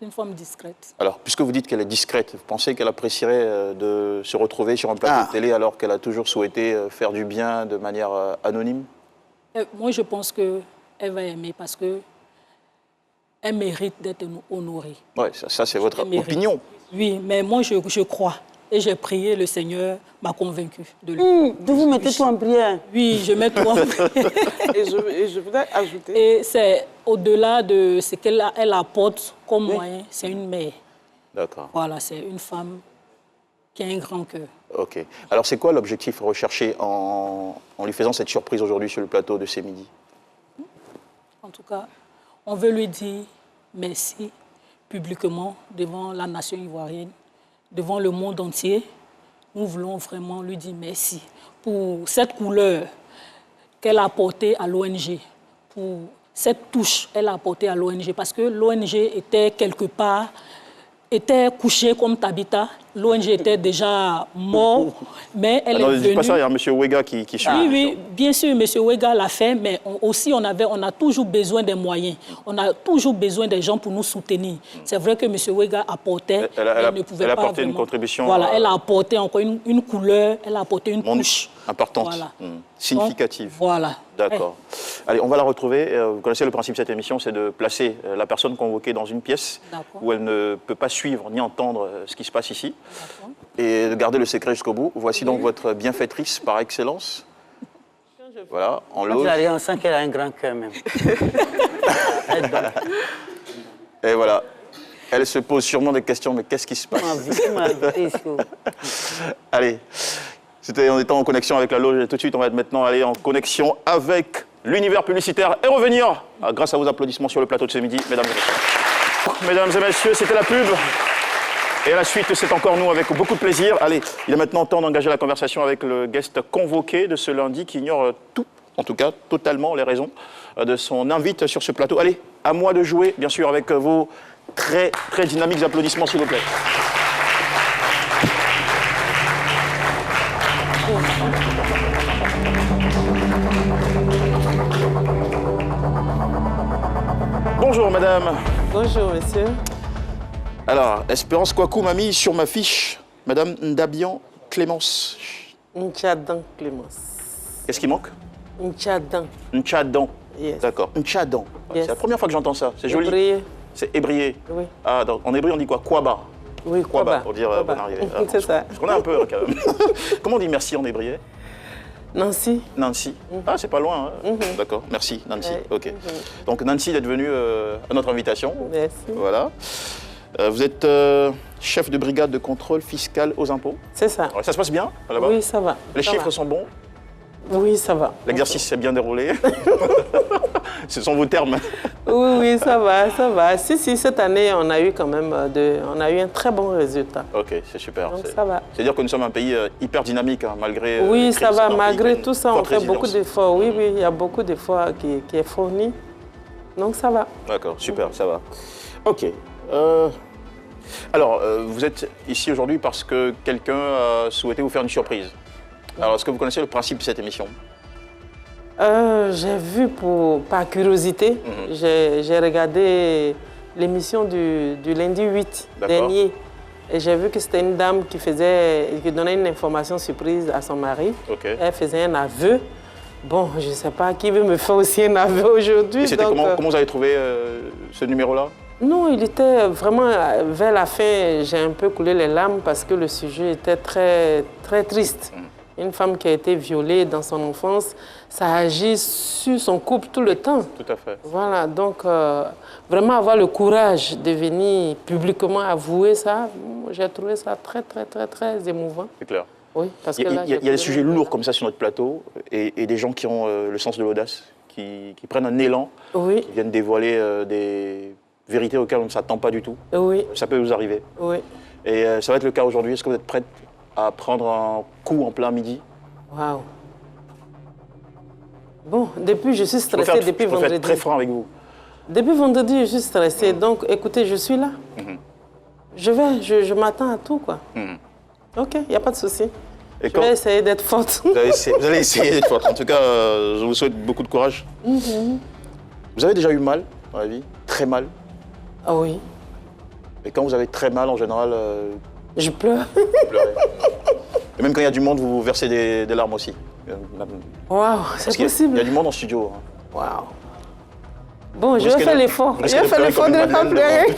Une femme discrète. Alors, puisque vous dites qu'elle est discrète, vous pensez qu'elle apprécierait de se retrouver sur un plateau de télé alors qu'elle a toujours souhaité faire du bien de manière anonyme? Moi, je pense qu'elle va aimer parce que elle mérite d'être honorée. Oui, ça c'est votre Elle mérite. opinion. Oui, mais moi, je crois. Et j'ai prié, le Seigneur m'a convaincu de lui. De vous mettez tout en prière. Oui, je mets tout en prière. Et je voudrais ajouter... Et c'est au-delà de ce qu'elle apporte comme moyen, c'est une mère. D'accord. Voilà, c'est une femme qui a un grand cœur. Ok. Alors c'est quoi l'objectif recherché en lui faisant cette surprise aujourd'hui sur le plateau de C'est Midi? En tout cas, on veut lui dire merci publiquement devant la nation ivoirienne, devant le monde entier. Nous voulons vraiment lui dire merci pour cette couleur qu'elle a apportée à l'ONG, pour cette touche qu'elle a apportée à l'ONG, parce que l'ONG était quelque part, était couchée comme Tabitha. L'ONG était déjà mort, mais elle est venue... Ne dites pas ça, il y a M. Wega qui suit. Oui, bien sûr, M. Wega l'a fait, mais on a toujours besoin des moyens. On a toujours besoin des gens pour nous soutenir. C'est vrai que M. Wega apportait, elle ne pouvait pas apporté une contribution. Voilà, elle a apporté encore une couleur, elle a apporté une couche. Importante, voilà. significative. Donc, voilà. D'accord. Allez, on va la retrouver. Vous connaissez le principe de cette émission, c'est de placer la personne convoquée dans une pièce où elle ne peut pas suivre ni entendre ce qui se passe ici et de garder le secret jusqu'au bout. Voici donc votre bienfaitrice par excellence. Voilà, en loge. On sent qu'elle a un grand cœur même. Et voilà. Elle se pose sûrement des questions, mais qu'est-ce qui se passe? Allez, on était en connexion avec la loge et tout de suite on va maintenant aller en connexion avec l'univers publicitaire et revenir grâce à vos applaudissements sur le plateau de Ce Midi, mesdames et messieurs. Mesdames et messieurs, c'était la pub. Et à la suite, c'est encore nous avec beaucoup de plaisir. Allez, il est maintenant temps d'engager la conversation avec le guest convoqué de ce lundi qui ignore tout, en tout cas totalement les raisons de son invite sur ce plateau. Allez, à moi de jouer, bien sûr, avec vos très, très dynamiques applaudissements, s'il vous plaît. Bonjour, madame. Bonjour, monsieur. Alors, Espérance Kouakou m'a mis sur ma fiche, madame Ndabian Clémence. N'Tchadan Clémence. Qu'est-ce qui manque? N'Tchadan. N'Tchadan. Yes. D'accord. N'Tchadan. Yes. C'est la première fois que j'entends ça. C'est joli. Ébrié. C'est ébrié. Oui. Ah, en hébreu, on dit quoi? Kwaba. Oui, Kwaba. Pour dire Kwaba. bonne arrivée. C'est ça. Parce qu'on a un peu, quand même. Comment on dit merci en hébreu? Nancy. Nancy. Ah, c'est pas loin. Hein. D'accord. Merci, Nancy. Ok. Donc, Nancy d'être venue à notre invitation. Merci. Voilà. Vous êtes chef de brigade de contrôle fiscal aux impôts. C'est ça. Alors, ça se passe bien là-bas? Oui, ça va. Les chiffres sont bons? Oui, ça va. L'exercice s'est bien déroulé? Ce sont vos termes. Oui, ça va, ça va. Si, cette année, on a eu quand même on a eu un très bon résultat. Ok, c'est super. Donc ça va. C'est-à-dire que nous sommes un pays hyper dynamique, hein, malgré... oui, ça va. Malgré tout ça, on fait beaucoup d'efforts. Oui, il y a beaucoup d'efforts qui est fourni. Donc ça va. D'accord, super, ça va. Ok. Alors, vous êtes ici aujourd'hui parce que quelqu'un a souhaité vous faire une surprise. Alors, est-ce que vous connaissez le principe de cette émission? J'ai vu par curiosité, j'ai regardé l'émission du lundi 8 dernier. Et j'ai vu que c'était une dame qui donnait une information surprise à son mari. Okay. Elle faisait un aveu. Bon, je ne sais pas qui veut me faire aussi un aveu aujourd'hui. Et comment vous avez trouvé ce numéro-là? Non, il était vraiment, vers la fin, j'ai un peu coulé les larmes parce que le sujet était très, très triste. Une femme qui a été violée dans son enfance, ça agit sur son couple tout le temps. Tout à fait. Voilà, donc vraiment avoir le courage de venir publiquement avouer ça, j'ai trouvé ça très, très, très, très émouvant. C'est clair. Oui, parce que il y a des sujets lourds comme ça sur notre plateau et des gens qui ont le sens de l'audace, qui prennent un élan, qui viennent dévoiler des vérités auxquelles on ne s'attend pas du tout. Oui. Ça peut vous arriver. Oui. Et ça va être le cas aujourd'hui. Est-ce que vous êtes prête à prendre un coup en plein midi? Waouh. Bon, depuis, je suis stressée depuis vendredi. Je vais être très franc avec vous. Depuis vendredi, je suis stressée. Donc, écoutez, je suis là. Je m'attends à tout, quoi. OK, il n'y a pas de souci. Je vais essayer d'être forte. Vous allez essayer d'être forte. En tout cas, je vous souhaite beaucoup de courage. Vous avez déjà eu mal dans la vie? Très mal? Ah oui. Et quand vous avez très mal, en général... je pleure. Vous pleurez. Et même quand il y a du monde, vous versez des larmes aussi. Waouh, c'est possible. Il y a du monde en studio. Waouh. Bon, je vais faire l'effort. Je vais faire l'effort de ne pas pleurer.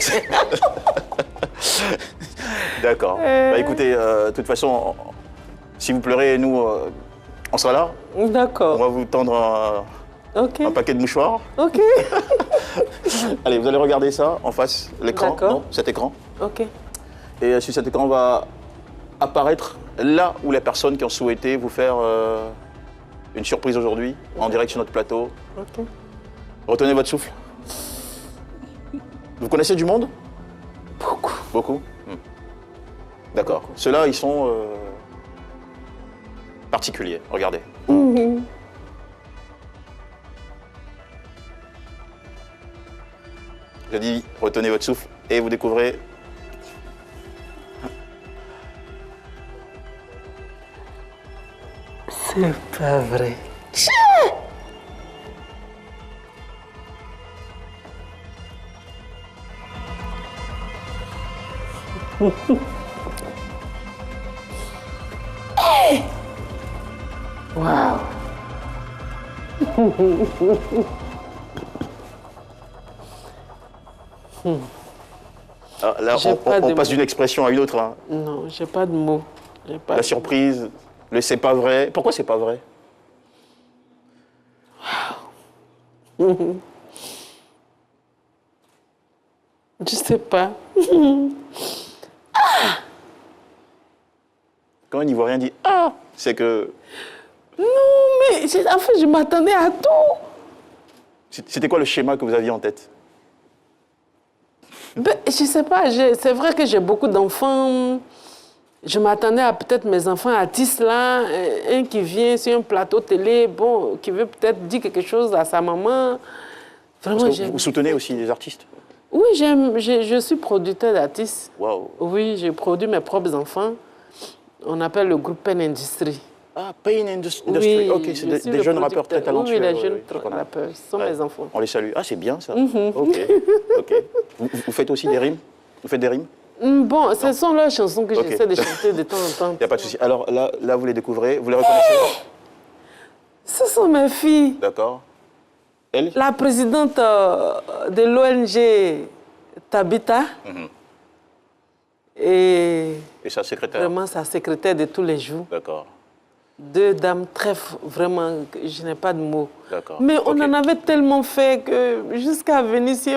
D'accord. Bah, écoutez, de toute façon, si vous pleurez, nous, on sera là. D'accord. On va vous tendre un paquet de mouchoirs. Ok. Allez, vous allez regarder ça en face, l'écran, non, cet écran. Ok. Et sur cet écran va apparaître là où les personnes qui ont souhaité vous faire une surprise aujourd'hui, en direct sur notre plateau. Ok. Retenez votre souffle. Vous connaissez du monde? Beaucoup. Beaucoup? D'accord. Ceux-là, ils sont particuliers. Regardez. Je dis, retenez votre souffle et vous découvrez. C'est pas vrai. Waouh. Ah, là, on passe d'une expression à une autre. Hein. Non, j'ai pas de mots. La surprise, le c'est pas vrai. Pourquoi c'est pas vrai? Wow. Je sais pas. Quand un Ivoirien dit « Ah », c'est que... Non, mais en fait, je m'attendais à tout. C'était quoi le schéma que vous aviez en tête? Ben, je sais pas, c'est vrai que j'ai beaucoup d'enfants. Je m'attendais à peut-être mes enfants artistes là, un qui vient sur un plateau télé, bon, qui veut peut-être dire quelque chose à sa maman. Vraiment, vous soutenez aussi des artistes? Oui, je suis producteur d'artistes. Waouh. Oui, je produis mes propres enfants. On appelle le groupe Pen Industry. Ah, Pain Industry. Oui, ok, c'est des jeunes rappeurs très talentueux. Oui, les jeunes rappeurs, ce sont mes enfants. On les salue. Ah, c'est bien ça. Ok, ok. Vous faites aussi des rimes? Vous faites des rimes? Bon, ce sont leurs chansons que j'essaie de chanter de temps en temps. Il n'y a pas de souci. Alors là, vous les découvrez, vous les reconnaissez? Ce sont mes filles. D'accord. Elle? La présidente de l'ONG Tabita. Et sa secrétaire? Vraiment sa secrétaire de tous les jours. D'accord. Deux dames très... Vraiment, je n'ai pas de mots. D'accord. Mais on en avait tellement fait que jusqu'à venir ici...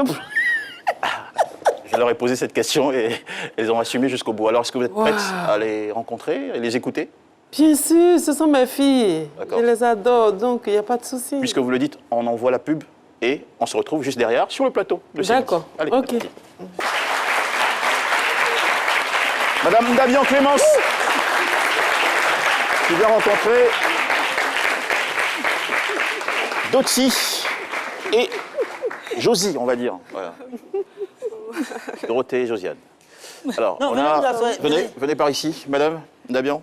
Je leur ai posé cette question et elles ont assumé jusqu'au bout. Alors, est-ce que vous êtes prête à les rencontrer, à les écouter? Bien sûr, ce sont mes filles. Je les adore, donc il n'y a pas de souci. Puisque vous le dites, on envoie la pub et on se retrouve juste derrière sur le plateau. D'accord, ok. Madame Damian Clémence, qui vient rencontrer Dotsi et Josie, on va dire. Voilà. Dorothée et Josiane. Alors, non, venez par ici, Madame Damian.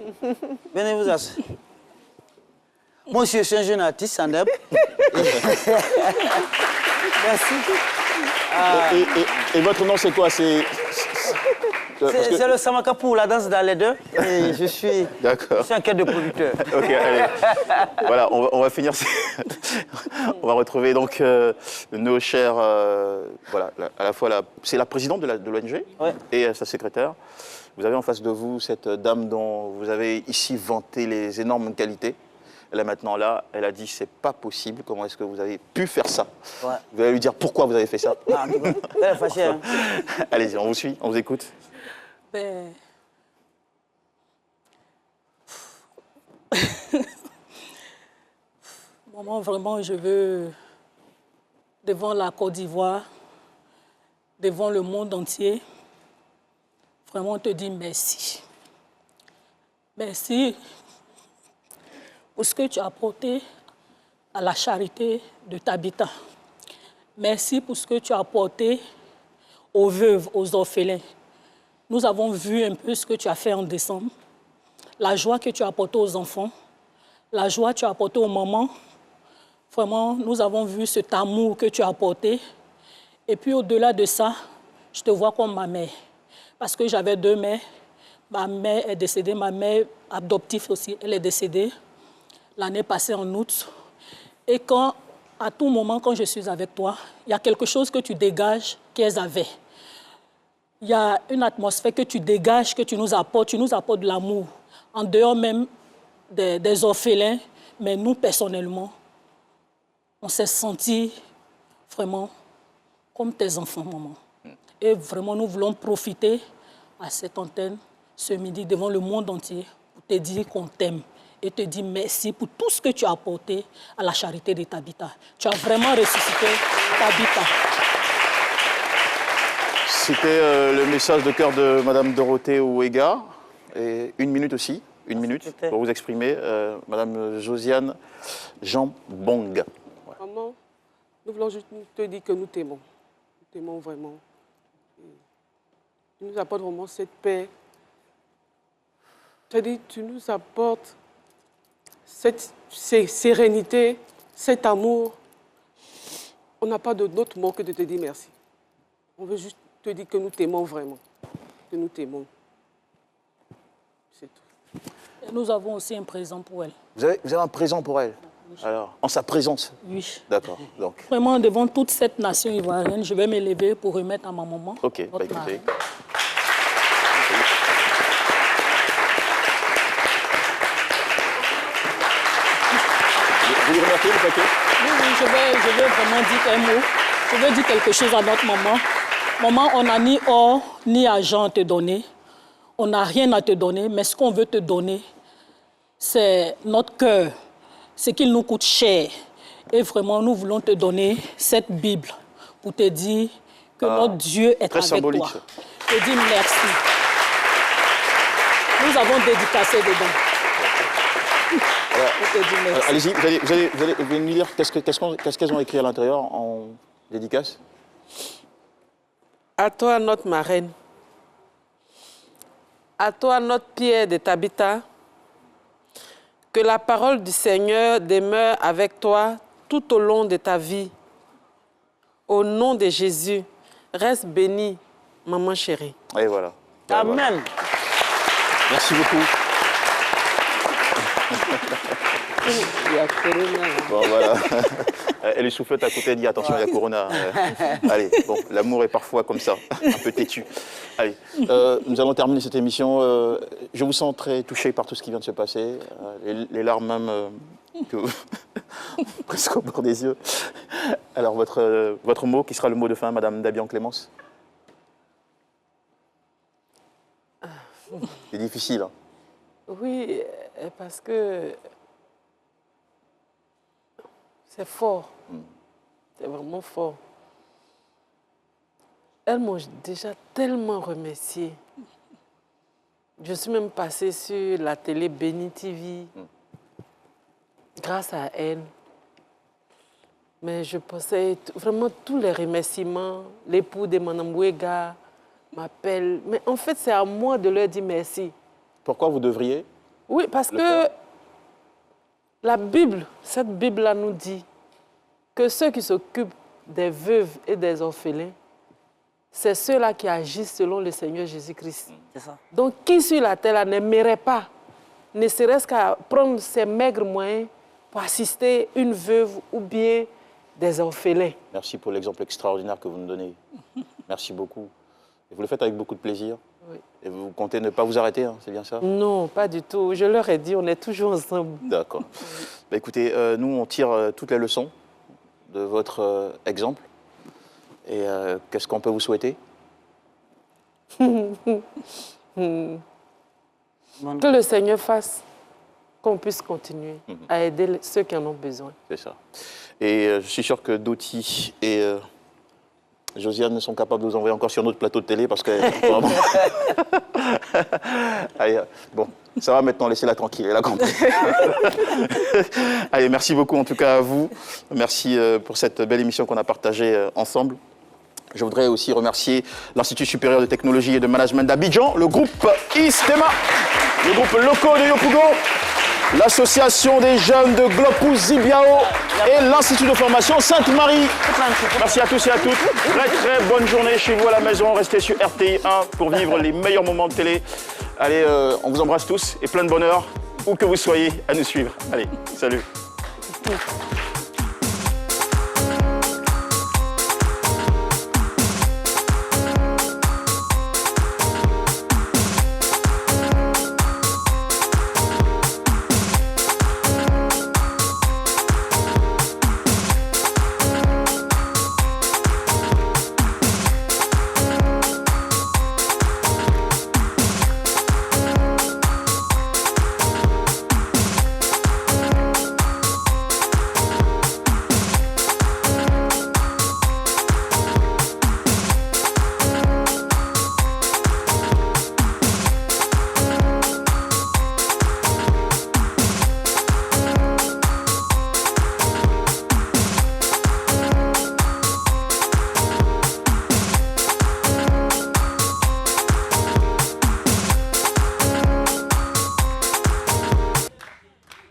Venez vous asseoir. Moi, je suis un jeune artiste, Sandeb. Merci. Et votre nom, c'est quoi? C'est le Samaka pour la danse dans les deux. Et je suis en quête de producteur. Ok, allez. Voilà, on va finir. On va retrouver donc nos chers. Voilà, à la fois c'est la présidente de l'ONG et sa secrétaire. Vous avez en face de vous cette dame dont vous avez ici vanté les énormes qualités. Elle est maintenant là, elle a dit c'est pas possible, comment est-ce que vous avez pu faire ça? Vous allez lui dire pourquoi vous avez fait ça. Ah, elle est fâchée. Hein. Allez-y, on vous suit, on vous écoute. Ben... Maman, vraiment, je veux, devant la Côte d'Ivoire, devant le monde entier, vraiment te dire merci. Merci pour ce que tu as apporté à la charité de Tabita. Merci pour ce que tu as apporté aux veuves, aux orphelins. Nous avons vu un peu ce que tu as fait en décembre, la joie que tu as apportée aux enfants, la joie que tu as apportée aux mamans. Vraiment, nous avons vu cet amour que tu as apporté. Et puis au-delà de ça, je te vois comme ma mère. Parce que j'avais deux mères. Ma mère est décédée, ma mère adoptive aussi, elle est décédée l'année passée en août. Et quand, à tout moment, quand je suis avec toi, il y a quelque chose que tu dégages qu'elles avaient. Il y a une atmosphère que tu dégages, que tu nous apportes de l'amour. En dehors même des orphelins, mais nous, personnellement, on s'est sentis vraiment comme tes enfants, maman. Et vraiment, nous voulons profiter à cette antenne, ce midi, devant le monde entier, pour te dire qu'on t'aime et te dire merci pour tout ce que tu as apporté à la charité de Tabitha. Tu as vraiment ressuscité Tabitha. C'était le message de cœur de Madame Dorothée Ouéga. Et 1 minute aussi, 1 minute pour vous exprimer, Madame Josiane Jambong. Ouais. Maman, nous voulons juste te dire que nous t'aimons. Nous t'aimons vraiment. Tu nous apportes vraiment cette paix. C'est-à-dire, tu nous apportes cette sérénité, cet amour. On n'a pas d'autre mot que de te dire merci. On veut juste te dire que nous t'aimons vraiment. Que nous t'aimons. C'est tout. Et nous avons aussi un présent pour elle. Vous avez un présent pour elle? Oui. Alors, en sa présence? Oui. D'accord. Donc. Vraiment, devant toute cette nation ivoirienne, je vais m'élever pour remettre à ma maman. Ok, bah écoutez. Vous lui remerciez le paquet? Oui, je vais vraiment dire un mot. Je veux dire quelque chose à notre maman. Maman, on n'a ni or, ni argent à te donner. On n'a rien à te donner, mais ce qu'on veut te donner, c'est notre cœur, ce qui nous coûte cher. Et vraiment, nous voulons te donner cette Bible pour te dire que notre Dieu est avec toi. Je te dis merci. Nous avons dédicacé dedans. Allez-y, vous allez nous lire qu'est-ce qu'elles ont écrit à l'intérieur en dédicace? À toi, notre marraine. À toi, notre pierre de Tabitha. Que la parole du Seigneur demeure avec toi tout au long de ta vie. Au nom de Jésus, reste bénie, maman chérie. Et voilà. Amen. Voilà. Merci beaucoup. Il y a Corona. Bon, voilà. Elle est soufflante à côté, elle dit attention, il y a Corona. Allez, bon, l'amour est parfois comme ça, un peu têtu. Allez, nous allons terminer cette émission. Je vous sens très touché par tout ce qui vient de se passer. Les larmes même presque au bord des yeux. Alors, votre mot, qui sera le mot de fin, Madame Dabian Clémence? C'est difficile. Hein. Oui, parce que c'est fort. C'est vraiment fort. Elles m'ont déjà tellement remercié. Je suis même passée sur la télé Béni TV grâce à elle. Mais je pensais vraiment tous les remerciements. L'époux de Mme Ouéga m'appelle. Mais en fait, c'est à moi de leur dire merci. Pourquoi vous devriez? Oui, parce que la Bible, cette Bible-là nous dit que ceux qui s'occupent des veuves et des orphelins, c'est ceux-là qui agissent selon le Seigneur Jésus-Christ. C'est ça. Donc, qui sur la terre n'aimerait pas, ne serait-ce qu'à prendre ses maigres moyens pour assister une veuve ou bien des orphelins. Merci pour l'exemple extraordinaire que vous nous donnez. Merci beaucoup. Et vous le faites avec beaucoup de plaisir. Oui. Et vous comptez ne pas vous arrêter, hein, c'est bien ça? Non, pas du tout. Je leur ai dit, on est toujours ensemble. D'accord. Bah, écoutez, nous, on tire toutes les leçons de votre exemple. Et qu'est-ce qu'on peut vous souhaiter? Que le Seigneur fasse qu'on puisse continuer à aider ceux qui en ont besoin. C'est ça. Et je suis sûr que Doti et Josiane sont capables de vous envoyer encore sur notre plateau de télé parce que vraiment... Allez, bon, ça va maintenant, laissez-la tranquille, elle a compris. Allez, merci beaucoup en tout cas à vous. Merci pour cette belle émission qu'on a partagée ensemble. Je voudrais aussi remercier l'Institut supérieur de technologie et de management d'Abidjan, le groupe ISTEMA, le groupe Loco de Yopougo, l'association des jeunes de Glopou Zibiao et l'Institut de formation Sainte-Marie. Merci à tous et à toutes. Très très bonne journée chez vous à la maison. Restez sur RTI 1 pour vivre les meilleurs moments de télé. Allez, on vous embrasse tous et plein de bonheur, où que vous soyez, à nous suivre. Allez, salut.